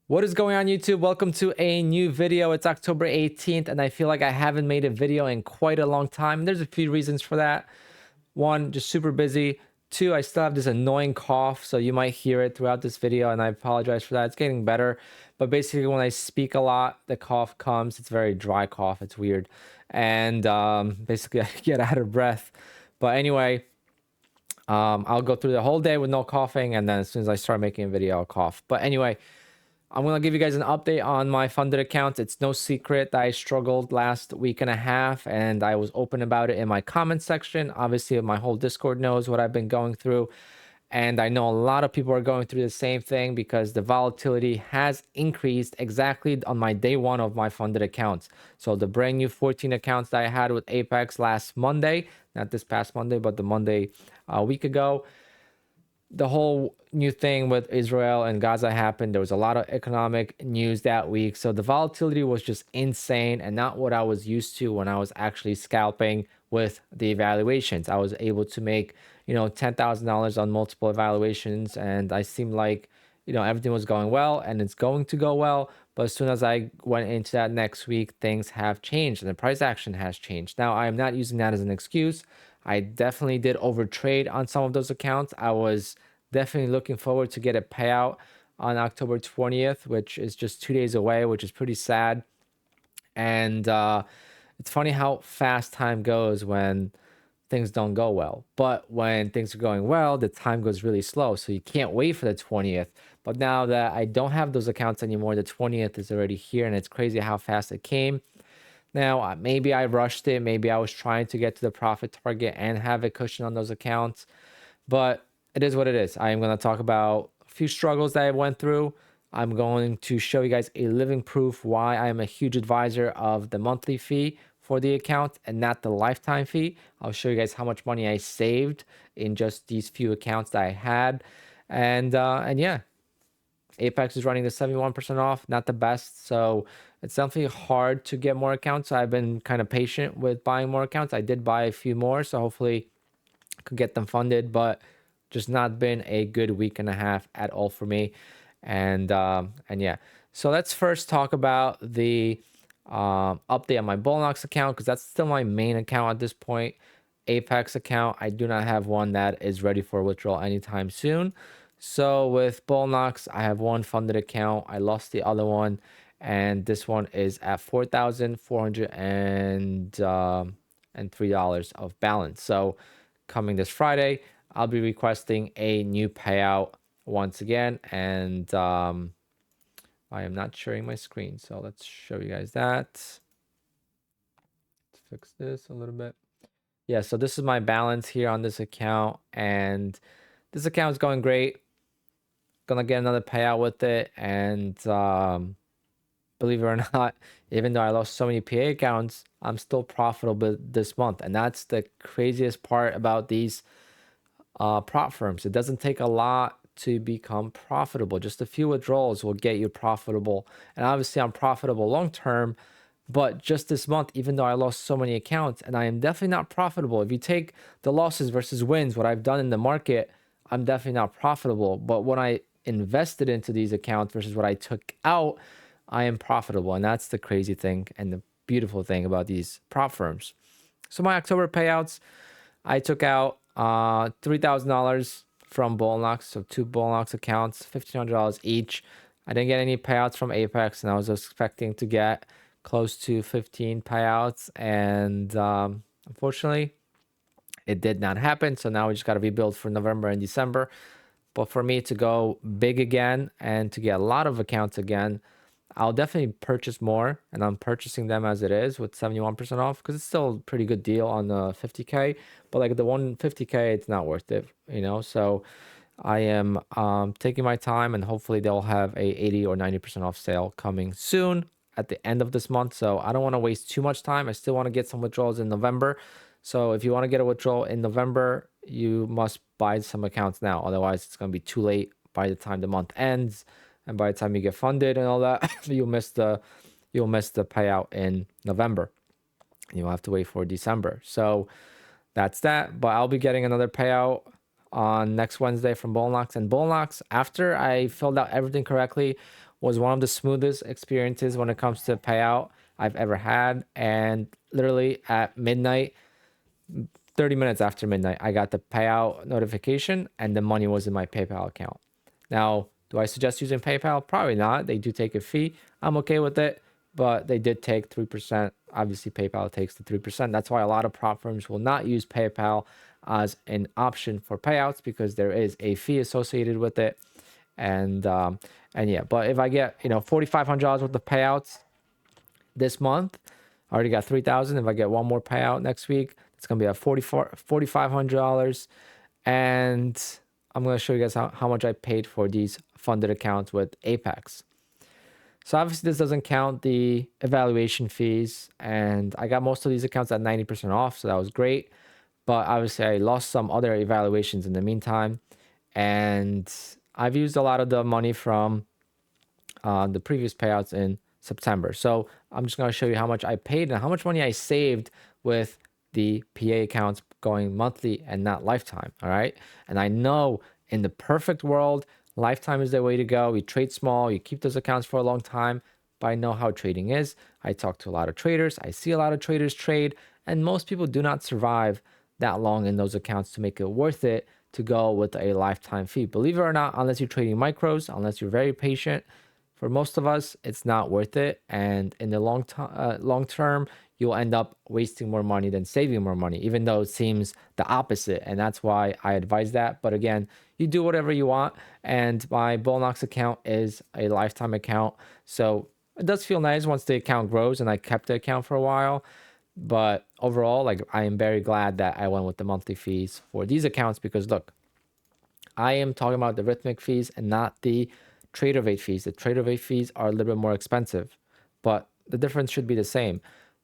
What is going on, YouTube? Welcome to a new video. It's October 18th, and I feel like I haven't made a video in quite a long time. There's a few reasons for that. One, just super busy. Two, I still have this annoying cough, so you might hear it throughout this video, and I apologize for that. It's getting better, but basically when I speak a lot, the cough comes. It's a very dry cough. It's weird, and basically I get out of breath. But anyway, I'll go through the whole day with no coughing, and then as soon as I start making a video, I'll cough. But anyway, I'm going to give you guys an update on my funded accounts. It's no secret that I struggled last week and a half, and I was open about it in my comment section. Obviously, my whole Discord knows what I've been going through, and I know a lot of people are going through the same thing because the volatility has increased exactly on my day one of my funded accounts. So the brand new 14 accounts that I had with Apex last Monday, not this past Monday, but the Monday a week ago, the whole new thing with Israel and Gaza happened. There was a lot of economic news that week. So the volatility was just insane and not what I was used to when I was actually scalping with the evaluations. I was able to make, $10,000 on multiple evaluations, and I seemed like, everything was going well and it's going to go well. But as soon as I went into that next week, things have changed and the price action has changed. Now, I am not using that as an excuse. I definitely did overtrade on some of those accounts. I was definitely looking forward to get a payout on October 20th, which is just 2 days away, which is pretty sad. And it's funny how fast time goes when things don't go well. But when things are going well, the time goes really slow. So you can't wait for the 20th. But now that I don't have those accounts anymore, the 20th is already here, and it's crazy how fast it came. Now, maybe I rushed it. Maybe I was trying to get to the profit target and have a cushion on those accounts. But it is what it is. I am going to talk about a few struggles that I went through. I'm going to show you guys a living proof why I am a huge advisor of the monthly fee for the account and not the lifetime fee. I'll show you guys how much money I saved in just these few accounts that I had. And yeah, Apex is running the 71% off, not the best. So it's definitely hard to get more accounts. So I've been kind of patient with buying more accounts. I did buy a few more, so hopefully I could get them funded, but just not been a good week and a half at all for me. And yeah, so let's first talk about the update on my Bullnox account, because that's still my main account at this point. Apex account, I do not have one that is ready for withdrawal anytime soon. So with Bullnox, I have one funded account. I lost the other one, and this one is at $4,403 of balance. So coming this Friday, I'll be requesting a new payout once again, and I am not sharing my screen, so let's show you guys that. Let's fix this a little bit. Yeah, so this is my balance here on this account, and this account is going great. Gonna get another payout with it, and believe it or not, even though I lost so many PA accounts, I'm still profitable this month. And that's the craziest part about these prop firms. It doesn't take a lot to become profitable. Just a few withdrawals will get you profitable. And obviously I'm profitable long term, but just this month, even though I lost so many accounts, and I am definitely not profitable. If you take the losses versus wins, what I've done in the market, I'm definitely not profitable. But when I invested into these accounts versus what I took out, I am profitable. And that's the crazy thing and the beautiful thing about these prop firms. So my October payouts, I took out $3,000 from Bullnox, so two Bullnox accounts, $1,500 each. I didn't get any payouts from Apex, and I was expecting to get close to 15 payouts, and unfortunately, it did not happen. So now we just got to rebuild for November and December. But for me to go big again and to get a lot of accounts again, I'll definitely purchase more, and I'm purchasing them as it is with 71% off, because it's still a pretty good deal on the 50K, but like the 150K, it's not worth it, So I am taking my time, and hopefully they'll have a 80 or 90% off sale coming soon at the end of this month. So I don't want to waste too much time. I still want to get some withdrawals in November. So if you want to get a withdrawal in November, you must buy some accounts now. Otherwise, it's going to be too late by the time the month ends. And by the time you get funded and all that, you'll miss the payout in November. You'll have to wait for December. So that's that. But I'll be getting another payout on next Wednesday from Bullnox. And Bullnox, after I filled out everything correctly, was one of the smoothest experiences when it comes to payout I've ever had. And literally at midnight, 30 minutes after midnight, I got the payout notification and the money was in my PayPal account. Now, do I suggest using PayPal? Probably not. They do take a fee. I'm okay with it, but they did take 3%. Obviously, PayPal takes the 3%. That's why a lot of prop firms will not use PayPal as an option for payouts, because there is a fee associated with it. And yeah, but if I get, $4,500 worth of payouts this month, I already got 3,000. If I get one more payout next week, it's gonna be at $4,500. And I'm gonna show you guys how much I paid for these funded accounts with Apex. So obviously this doesn't count the evaluation fees, and I got most of these accounts at 90% off, so that was great. But obviously I lost some other evaluations in the meantime, and I've used a lot of the money from the previous payouts in September. So I'm just going to show you how much I paid and how much money I saved with the PA accounts going monthly and not lifetime. All right. And I know in the perfect world, lifetime is the way to go. You trade small, you keep those accounts for a long time. But I know how trading is. I talk to a lot of traders. I see a lot of traders trade, and most people do not survive that long in those accounts to make it worth it to go with a lifetime fee. Believe it or not, unless you're trading micros, unless you're very patient, for most of us, it's not worth it. And in the long term, you'll end up wasting more money than saving more money, even though it seems the opposite. And that's why I advise that. But again, you do whatever you want. And my Bullnox account is a lifetime account. So it does feel nice once the account grows, and I kept the account for a while. But overall, like, I am very glad that I went with the monthly fees for these accounts, because look, I am talking about the Rhythmic fees and not the TraderVate fees. The TraderVate fees are a little bit more expensive, but the difference should be the same.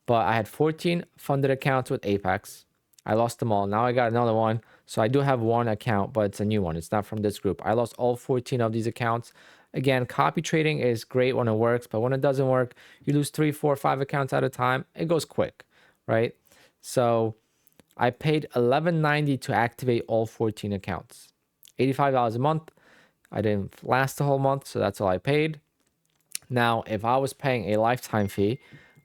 But I had 14 funded accounts with Apex. I lost them all. Now I got another one. So I do have one account, but it's a new one. It's not from this group. I lost all 14 of these accounts. Again, copy trading is great when it works, but when it doesn't work, you lose 3, 4, 5 accounts at a time. It goes quick, right? So I paid $11.90 to activate all 14 accounts. $85 a month. I didn't last the whole month, so that's all I paid. Now, if I was paying a lifetime fee,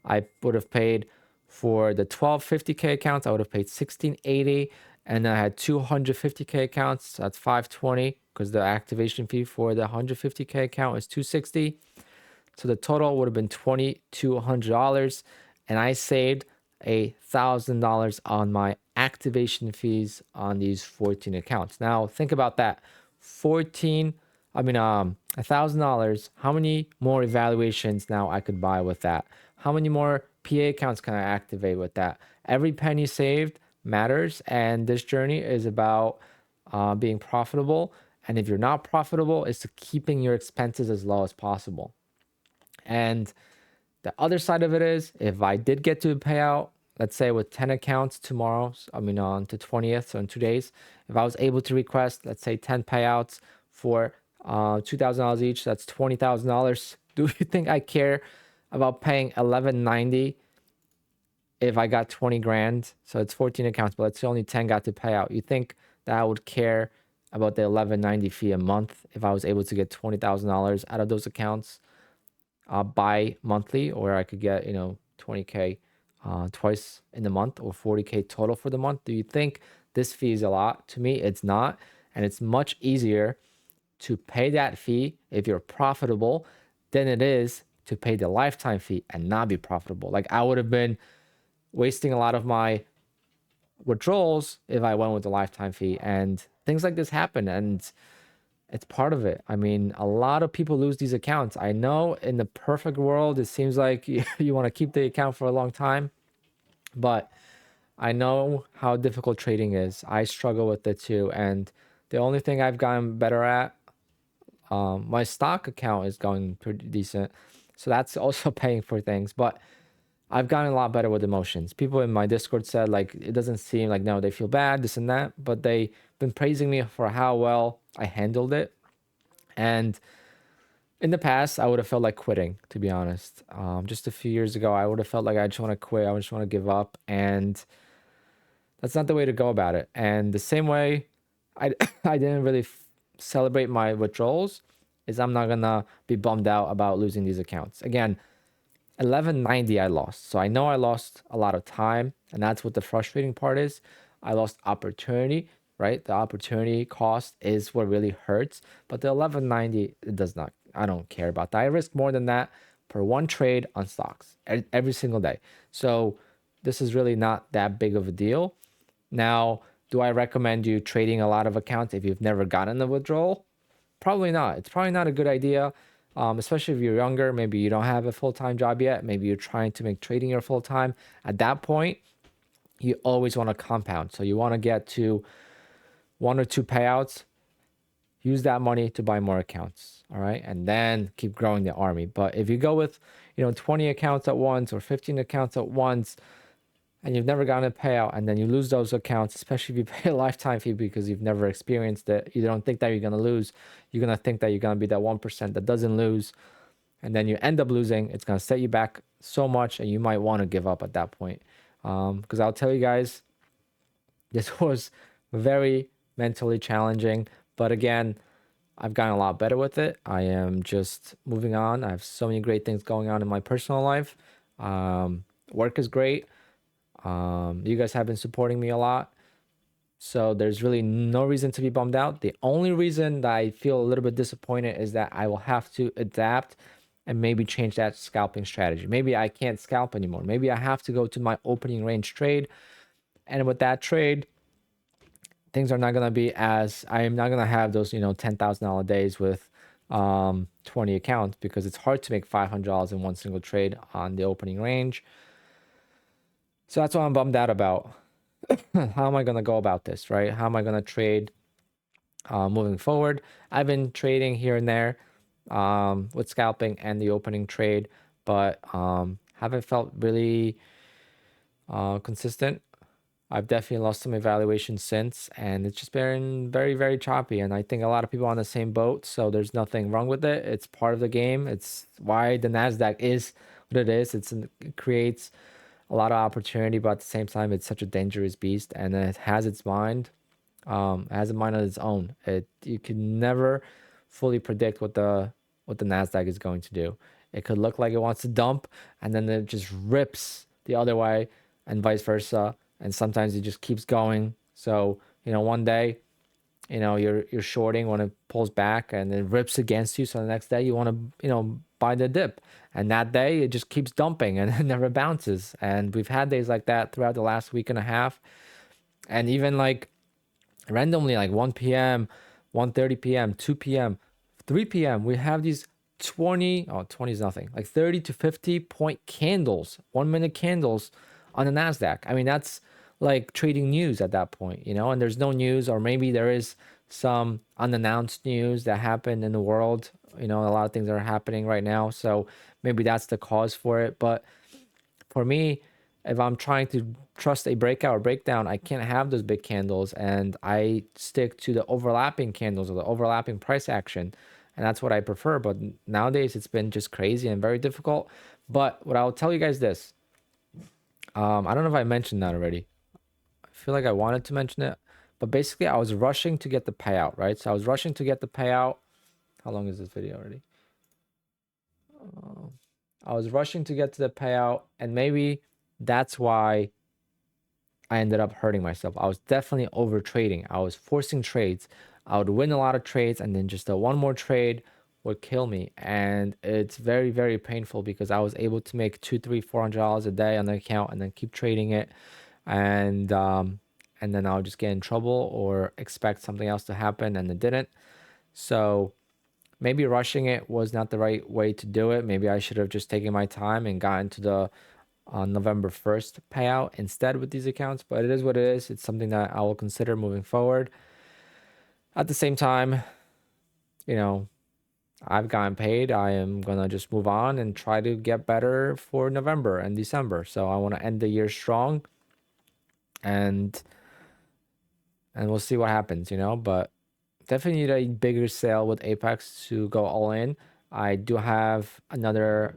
I would have paid for the 1250K accounts, I would have paid $16.80, and I had 250K accounts, so that's $520, because the activation fee for the 150K account is $260. So the total would have been $2,200, and I saved $1,000 on my activation fees on these 14 accounts. Now think about that. $1,000. How many more evaluations now I could buy with that? How many more PA accounts can I activate with that? Every penny saved matters, and this journey is about being profitable. And if you're not profitable, it's to keeping your expenses as low as possible. And the other side of it is, if I did get to a payout, let's say with 10 accounts tomorrow, on the 20th, so in 2 days, if I was able to request, let's say 10 payouts for $2,000 each, that's $20,000. Do you think I care about paying $11.90 if I got 20 grand? So it's 14 accounts, but let's say only 10 got to pay out. You think that I would care about the $11.90 fee a month if I was able to get $20,000 out of those accounts bi-monthly, or I could get 20K twice in the month, or 40K total for the month? Do you think this fee is a lot? To me, it's not. And it's much easier to pay that fee if you're profitable than it is to pay the lifetime fee and not be profitable. Like, I would have been wasting a lot of my withdrawals if I went with the lifetime fee, and things like this happen, and it's part of it. I mean, a lot of people lose these accounts. I know in the perfect world, it seems like you want to keep the account for a long time, but I know how difficult trading is. I struggle with it too. And the only thing I've gotten better at, my stock account is going pretty decent. So that's also paying for things, but I've gotten a lot better with emotions. People in my Discord said, like, it doesn't seem like, no, they feel bad, this and that, but they've been praising me for how well I handled it. And in the past, I would have felt like quitting, to be honest. Just a few years ago, I would have felt like I just want to quit. I just want to give up. And that's not the way to go about it. And the same way, I, I didn't really celebrate my withdrawals. is I'm not gonna be bummed out about losing these accounts. Again, 1190 I lost. So I know I lost a lot of time, and that's what the frustrating part is. I lost opportunity, right? The opportunity cost is what really hurts, but the 1190, it does not. I don't care about that. I risk more than that per one trade on stocks every single day. So this is really not that big of a deal. Now, do I recommend you trading a lot of accounts if you've never gotten a withdrawal? Probably not. It's probably not a good idea, especially if you're younger. Maybe you don't have a full-time job yet. Maybe you're trying to make trading your full-time. At that point, you always want to compound. So you want to get to 1 or 2 payouts, use that money to buy more accounts. All right. And then keep growing the army. But if you go with, 20 accounts at once or 15 accounts at once, and you've never gotten a payout, and then you lose those accounts, especially if you pay a lifetime fee because you've never experienced it, you don't think that you're going to lose. You're going to think that you're going to be that 1% that doesn't lose, and then you end up losing. It's going to set you back so much, and you might want to give up at that point. Because I'll tell you guys, this was very mentally challenging, but again, I've gotten a lot better with it. I am just moving on. I have so many great things going on in my personal life. Work is great. You guys have been supporting me a lot. So there's really no reason to be bummed out. The only reason that I feel a little bit disappointed is that I will have to adapt and maybe change that scalping strategy. Maybe I can't scalp anymore. Maybe I have to go to my opening range trade. And with that trade, things are not going to be as, I am not going to have those, $10,000 days with 20 accounts, because it's hard to make $500 in one single trade on the opening range. So that's what I'm bummed out about. How am I going to go about this, right? How am I going to trade moving forward? I've been trading here and there with scalping and the opening trade, but haven't felt really consistent. I've definitely lost some evaluation since, and it's just been very, very choppy. And I think a lot of people are on the same boat, so there's nothing wrong with it. It's part of the game. It's why the NASDAQ is what it is. It creates a lot of opportunity, but at the same time, it's such a dangerous beast, and it has its mind. It has a mind of its own. You can never fully predict what the NASDAQ is going to do. It could look like it wants to dump, and then it just rips the other way, and vice versa. And sometimes it just keeps going. So, one day, you're shorting when it pulls back and it rips against you. So the next day you want to, buy the dip. And that day it just keeps dumping and it never bounces. And we've had days like that throughout the last week and a half. And even like randomly, like 1 p.m., 1:30 p.m., 2 p.m., 3 p.m., we have these 20 is nothing, like 30 to 50 point candles, 1 minute candles on the NASDAQ. I mean, that's like trading news at that point, and there's no news, or maybe there is some unannounced news that happened in the world. A lot of things are happening right now. So maybe that's the cause for it. But for me, if I'm trying to trust a breakout or breakdown, I can't have those big candles, and I stick to the overlapping candles or the overlapping price action. And that's what I prefer. But nowadays it's been just crazy and very difficult. But what I'll tell you guys this, I don't know if I mentioned that already. I feel like I wanted to mention it, but basically I was rushing to get the payout, right? So I was rushing to get the payout. How long is this video already? I was rushing to get to the payout, and maybe that's why I ended up hurting myself. I was definitely over trading. I was forcing trades. I would win a lot of trades, and then just a one more trade would kill me. And it's very, very painful, because I was able to make $200, $300, $400 a day on the account and then keep trading it. And then I'll just get in trouble or expect something else to happen, and it didn't. So maybe rushing it was not the right way to do it. Maybe I should have just taken my time and gotten to the November 1st payout instead with these accounts. But it is what it is. It's something that I will consider moving forward. At the same time, I've gotten paid. I am going to just move on and try to get better for November and December. So I want to end the year strong, and we'll see what happens, but definitely need a bigger sale with Apex to go all in. I do have another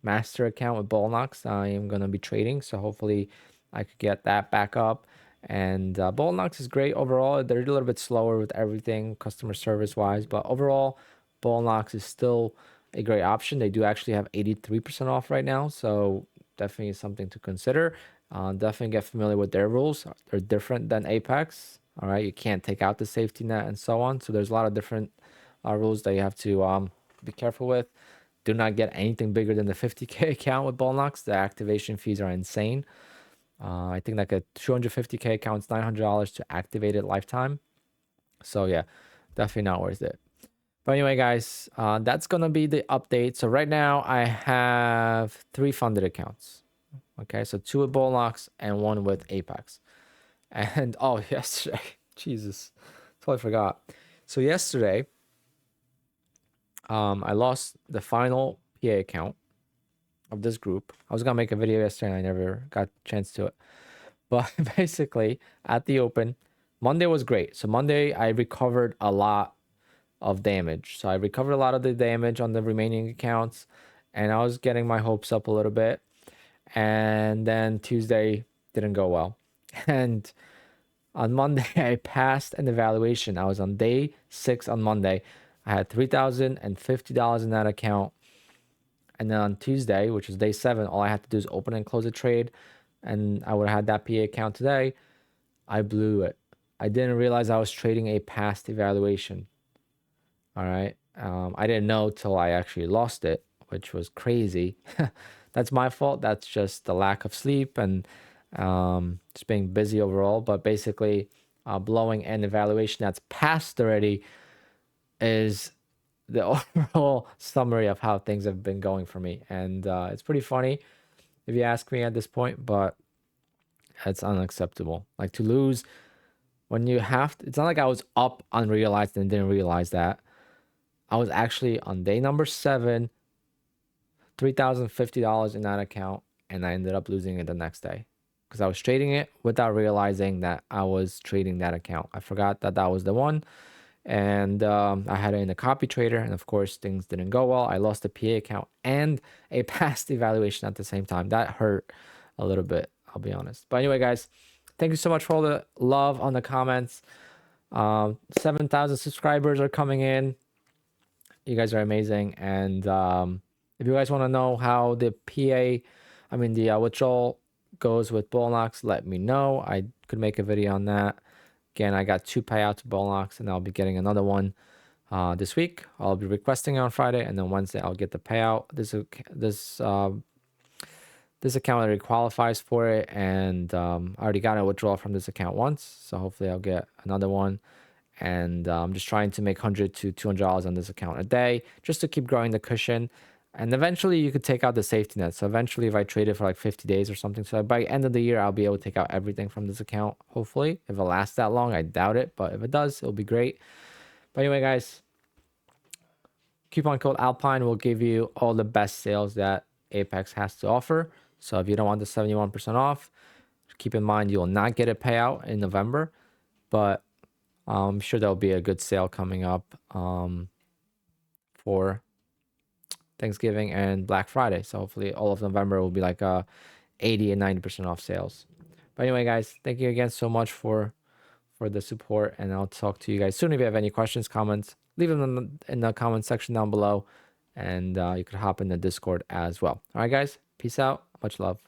master account with Bullnox I am going to be trading, so hopefully I could get that back up. And Bullnox is great overall. They're a little bit slower with everything customer service wise, but overall Bolognese is still a great option. They do actually have 83% off right now, so definitely something to consider. Definitely get familiar with their rules. They're different than Apex. All right, you can't take out the safety net and so on. So there's a lot of different rules that you have to be careful with. Do not get anything bigger than the 50K account with Bolognese. The activation fees are insane. I think like a 250K account is $900 to activate it lifetime. So yeah, definitely not worth it. But anyway, guys, that's gonna be the update. So right now I have 3 funded accounts. Okay, so 2 with Bolognese and 1 with Apex. And oh, yesterday, Jesus, totally forgot. So yesterday, I lost the final PA account of this group. I was gonna make a video yesterday and I never got a chance to it. But basically, at the open, Monday was great. So Monday, I recovered a lot of damage. So I recovered a lot of the damage on the remaining accounts, and I was getting my hopes up a little bit. And then Tuesday didn't go well. And on Monday, I passed an evaluation. I was on day 6 on Monday. I had $3,050 in that account. And then on Tuesday, which is day 7, all I had to do is open and close a trade. And I would have had that PA account today. I blew it. I didn't realize I was trading a past evaluation. All right. I didn't know till I actually lost it, which was crazy. That's my fault. That's just the lack of sleep and just being busy overall. But basically, blowing an evaluation that's passed already is the overall summary of how things have been going for me. And it's pretty funny if you ask me at this point, but it's unacceptable. Like to lose when you have to, it's not like I was up unrealized and didn't realize that. I was actually on day number 7, $3,050 in that account, and I ended up losing it the next day because I was trading it without realizing that I was trading that account. I forgot that that was the one, and I had it in a copy trader, and of course things didn't go well. I lost a PA account and a past evaluation at the same time. That hurt a little bit, I'll be honest. But anyway, guys, thank you so much for all the love on the comments. 7,000 subscribers are coming in. You guys are amazing. And if you guys want to know how the withdrawal goes with Bolognese, let me know. I could make a video on that. Again, I got 2 payouts of Bolognese, and I'll be getting another one this week. I'll be requesting it on Friday, and then Wednesday I'll get the payout. This account already qualifies for it, and I already got a withdrawal from this account once, so hopefully I'll get another one. And I'm just trying to make $100 to $200 on this account a day just to keep growing the cushion. And eventually you could take out the safety net. So eventually if I trade it for like 50 days or something, so by end of the year, I'll be able to take out everything from this account. Hopefully, if it lasts that long, I doubt it, but if it does, it'll be great. But anyway, guys, coupon code Alpine will give you all the best sales that Apex has to offer. So if you don't want the 71% off, keep in mind you will not get a payout in November, but I'm sure there'll be a good sale coming up for Thanksgiving and Black Friday. So hopefully all of November will be like 80 and 90% off sales. But anyway, guys, thank you again so much for the support, and I'll talk to you guys soon. If you have any questions, comments, leave them in the comment section down below, and you could hop in the Discord as well. All right, guys, peace out. Much love.